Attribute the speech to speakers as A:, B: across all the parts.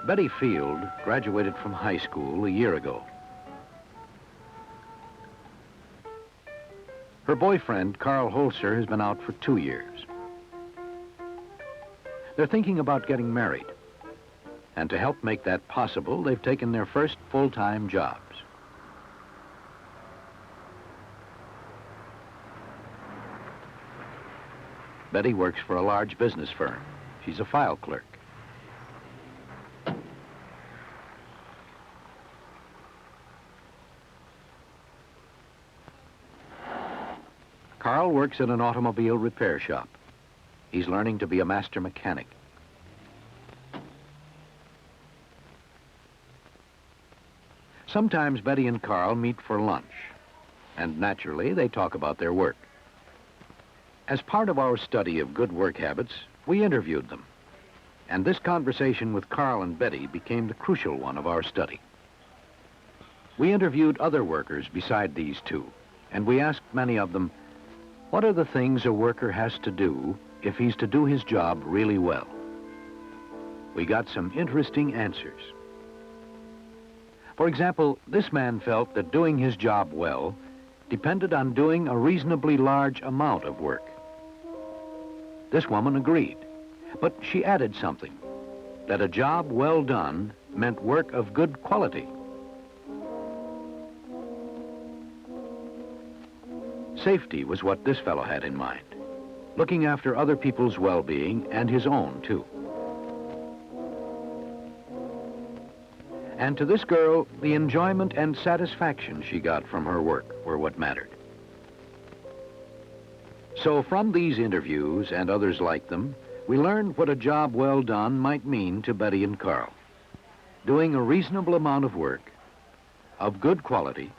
A: Betty Field graduated from high school a year ago. Her boyfriend, Carl Holzer, has been out for 2 years. They're thinking about getting married. And to help make that possible, they've taken their first full-time jobs. Betty works for a large business firm. She's a file clerk. Carl works in an automobile repair shop. He's learning to be a master mechanic. Sometimes Betty and Carl meet for lunch, and naturally they talk about their work. As part of our study of good work habits, we interviewed them, and this conversation with Carl and Betty became the crucial one of our study. We interviewed other workers beside these two, and we asked many of them, what are the things a worker has to do if he's to do his job really well? We got some interesting answers. For example, this man felt that doing his job well depended on doing a reasonably large amount of work. This woman agreed, but she added something, that a job well done meant work of good quality. Safety was what this fellow had in mind, looking after other people's well-being and his own, too. And to this girl, the enjoyment and satisfaction she got from her work were what mattered. So from these interviews and others like them, we learned what a job well done might mean to Betty and Carl. Doing a reasonable amount of work, of good quality,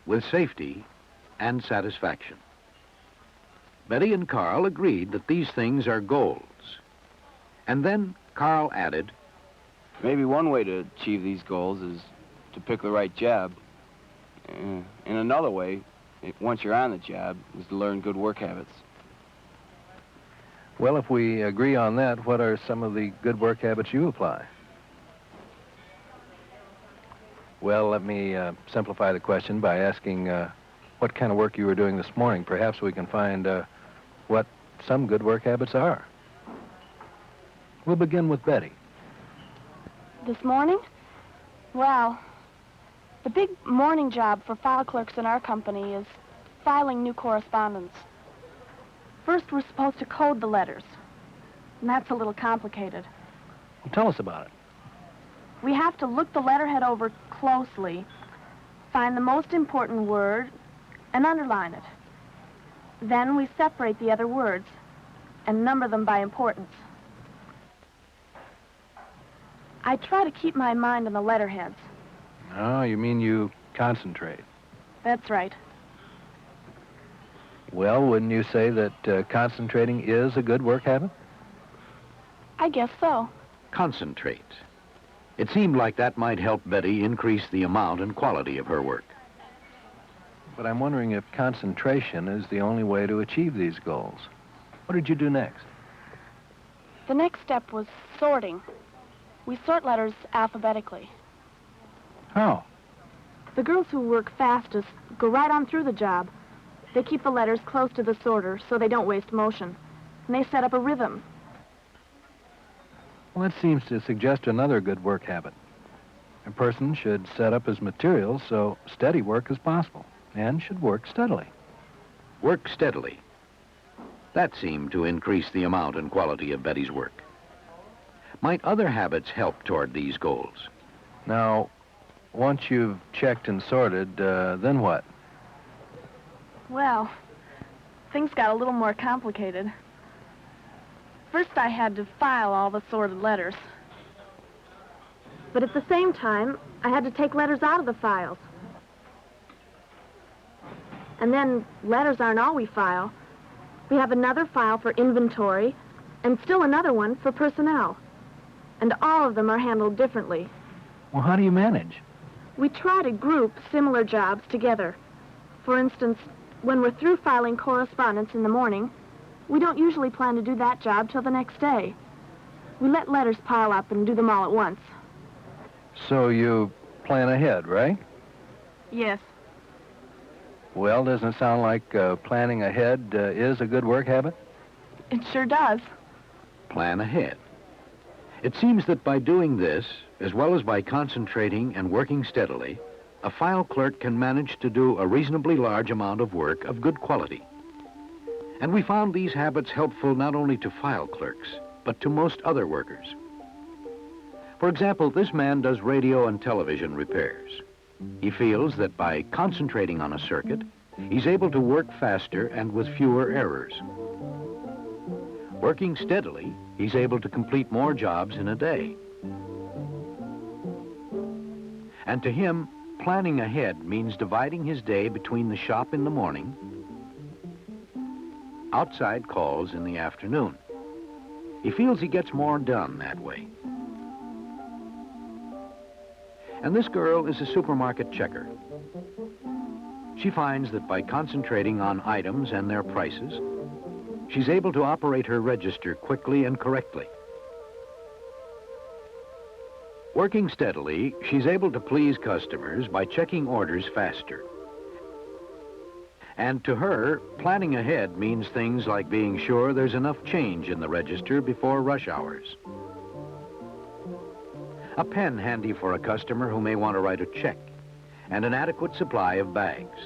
A: with safety and satisfaction. Betty and Carl agreed that these things are goals. And then Carl added,
B: maybe one way to achieve these goals is to pick the right job. And another way, once you're on the job, is to learn good work habits.
C: Well, if we agree on that, what are some of the good work habits you apply? Well, let me simplify the question by asking what kind of work you were doing this morning. Perhaps we can find what some good work habits are. We'll begin with Betty.
D: This morning? Well, the big morning job for file clerks in our company is filing new correspondence. First, we're supposed to code the letters, and that's a little complicated.
C: Well, tell us about it.
D: We have to look the letterhead over closely, find the most important word, and underline it. Then we separate the other words and number them by importance. I try to keep my mind on the letterheads.
C: Oh, you mean you concentrate?
D: That's right.
C: Well, wouldn't you say that concentrating is a good work habit?
D: I guess so.
A: Concentrate. It seemed like that might help Betty increase the amount and quality of her work.
C: But I'm wondering if concentration is the only way to achieve these goals. What did you do next?
D: The next step was sorting. We sort letters alphabetically.
C: How?
D: The girls who work fastest go right on through the job. They keep the letters close to the sorter so they don't waste motion. And they set up a rhythm.
C: Well, that seems to suggest another good work habit. A person should set up his materials so steady work is possible, and should work steadily.
A: Work steadily. That seemed to increase the amount and quality of Betty's work. Might other habits help toward these goals?
C: Now, once you've checked and sorted, then what?
D: Well, things got a little more complicated. First, I had to file all the sorted letters. But at the same time, I had to take letters out of the files. And then letters aren't all we file. We have another file for inventory, and still another one for personnel. And all of them are handled differently.
C: Well, how do you manage?
D: We try to group similar jobs together. For instance, when we're through filing correspondence in the morning, we don't usually plan to do that job till the next day. We let letters pile up and do them all at once.
C: So you plan ahead, right?
D: Yes.
C: Well, doesn't it sound like planning ahead is a good work habit?
D: It sure does.
A: Plan ahead. It seems that by doing this, as well as by concentrating and working steadily, a file clerk can manage to do a reasonably large amount of work of good quality. And we found these habits helpful not only to file clerks, but to most other workers. For example, this man does radio and television repairs. He feels that by concentrating on a circuit, he's able to work faster and with fewer errors. Working steadily, he's able to complete more jobs in a day. And to him, planning ahead means dividing his day between the shop in the morning, outside calls in the afternoon. He feels he gets more done that way. And this girl is a supermarket checker. She finds that by concentrating on items and their prices, she's able to operate her register quickly and correctly. Working steadily, she's able to please customers by checking orders faster. And to her, planning ahead means things like being sure there's enough change in the register before rush hours. A pen handy for a customer who may want to write a check, and an adequate supply of bags.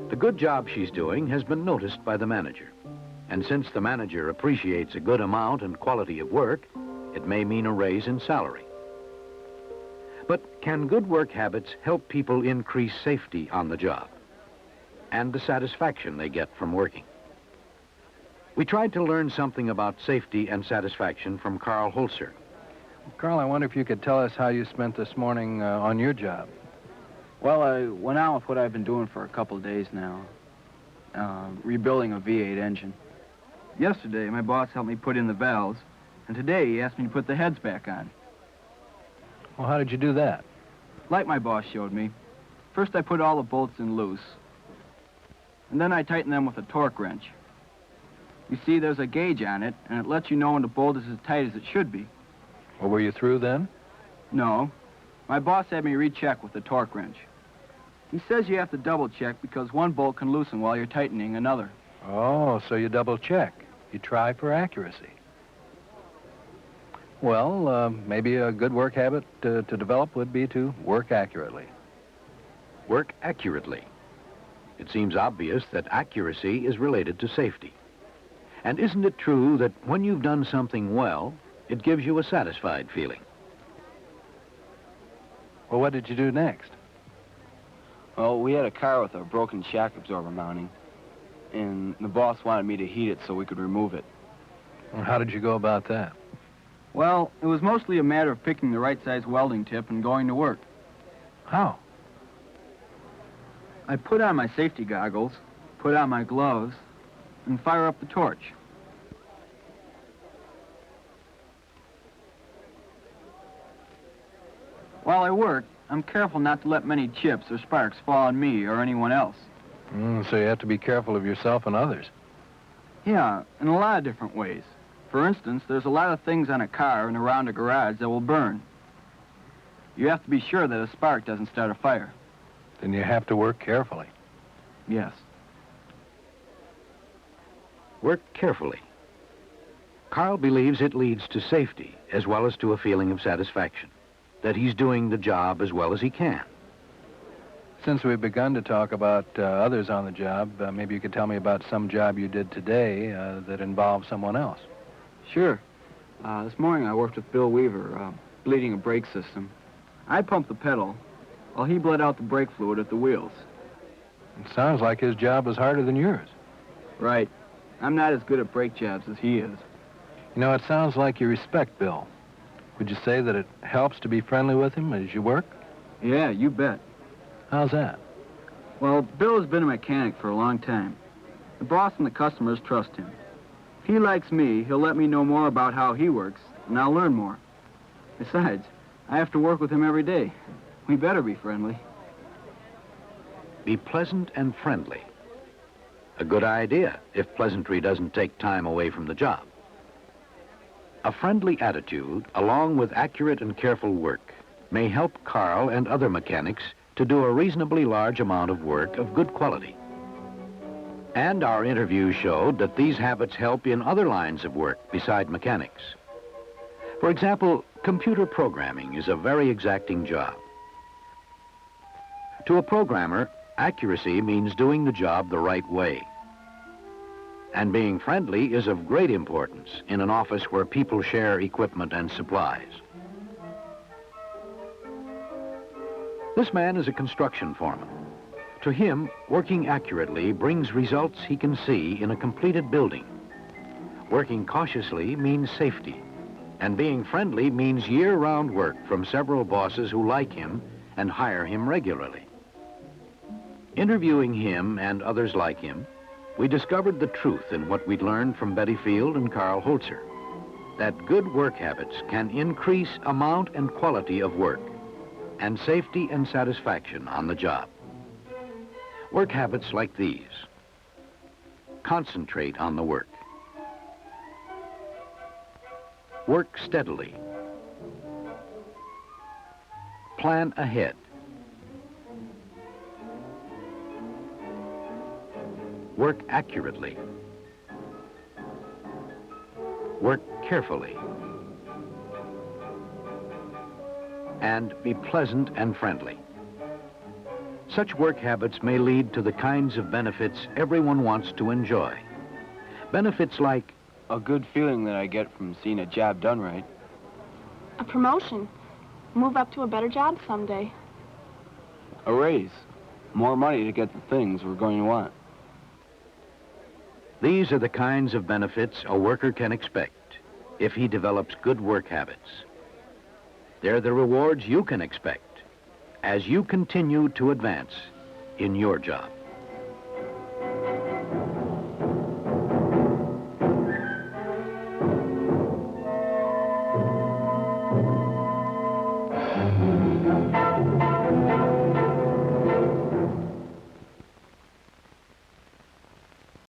A: The good job she's doing has been noticed by the manager. And since the manager appreciates a good amount and quality of work, it may mean a raise in salary. But can good work habits help people increase safety on the job and the satisfaction they get from working? We tried to learn something about safety and satisfaction from Carl Holzer.
C: Carl, I wonder if you could tell us how you spent this morning on your job.
B: Well, I went on with what I've been doing for a couple of days now, rebuilding a V8 engine. Yesterday, my boss helped me put in the valves, and today he asked me to put the heads back on.
C: Well, how did you do that?
B: Like my boss showed me. First, I put all the bolts in loose, and then I tightened them with a torque wrench. You see, there's a gauge on it, and it lets you know when the bolt is as tight as it should be.
C: Well, were you through then?
B: No. My boss had me recheck with the torque wrench. He says you have to double check because one bolt can loosen while you're tightening another.
C: Oh, so you double check. You try for accuracy. Well, maybe a good work habit to develop would be to work accurately.
A: Work accurately. It seems obvious that accuracy is related to safety. And isn't it true that when you've done something well, it gives you a satisfied feeling?
C: Well, what did you do next?
B: Well, we had a car with a broken shock absorber mounting, and the boss wanted me to heat it so we could remove it.
C: Well, how did you go about that?
B: Well, it was mostly a matter of picking the right size welding tip and going to work.
C: How?
B: I put on my safety goggles, put on my gloves, and fire up the torch. While I work, I'm careful not to let many chips or sparks fall on me or anyone else.
C: So you have to be careful of yourself and others.
B: Yeah, in a lot of different ways. For instance, there's a lot of things on a car and around a garage that will burn. You have to be sure that a spark doesn't start a fire.
C: Then you have to work carefully.
B: Yes.
A: Work carefully. Carl believes it leads to safety as well as to a feeling of satisfaction, that he's doing the job as well as he can.
C: Since we've begun to talk about others on the job, maybe you could tell me about some job you did today that involved someone else.
B: Sure. This morning I worked with Bill Weaver, bleeding a brake system. I pumped the pedal, while he bled out the brake fluid at the wheels.
C: It sounds like his job was harder than yours.
B: Right. I'm not as good at brake jobs as he is.
C: You know, it sounds like you respect Bill. Would you say that it helps to be friendly with him as you work?
B: Yeah, you bet.
C: How's that?
B: Well, Bill has been a mechanic for a long time. The boss and the customers trust him. If he likes me, he'll let me know more about how he works, and I'll learn more. Besides, I have to work with him every day. We better be friendly.
A: Be pleasant and friendly. A good idea if pleasantry doesn't take time away from the job. A friendly attitude, along with accurate and careful work, may help Carl and other mechanics to do a reasonably large amount of work of good quality. And our interviews showed that these habits help in other lines of work beside mechanics. For example, computer programming is a very exacting job. To a programmer, accuracy means doing the job the right way. And being friendly is of great importance in an office where people share equipment and supplies. This man is a construction foreman. To him, working accurately brings results he can see in a completed building. Working cautiously means safety, and being friendly means year-round work from several bosses who like him and hire him regularly. Interviewing him and others like him, we discovered the truth in what we'd learned from Betty Field and Carl Holzer, that good work habits can increase amount and quality of work, and safety and satisfaction on the job. Work habits like these: concentrate on the work, work steadily, plan ahead, work accurately, work carefully, and be pleasant and friendly. Such work habits may lead to the kinds of benefits everyone wants to enjoy. Benefits like
B: A good feeling that I get from seeing a job done right.
D: A promotion. Move up to a better job someday.
B: A raise. More money to get the things we're going to want.
A: these are the kinds of benefits a worker can expect if he develops good work habits. They're the rewards you can expect as you continue to advance in your job.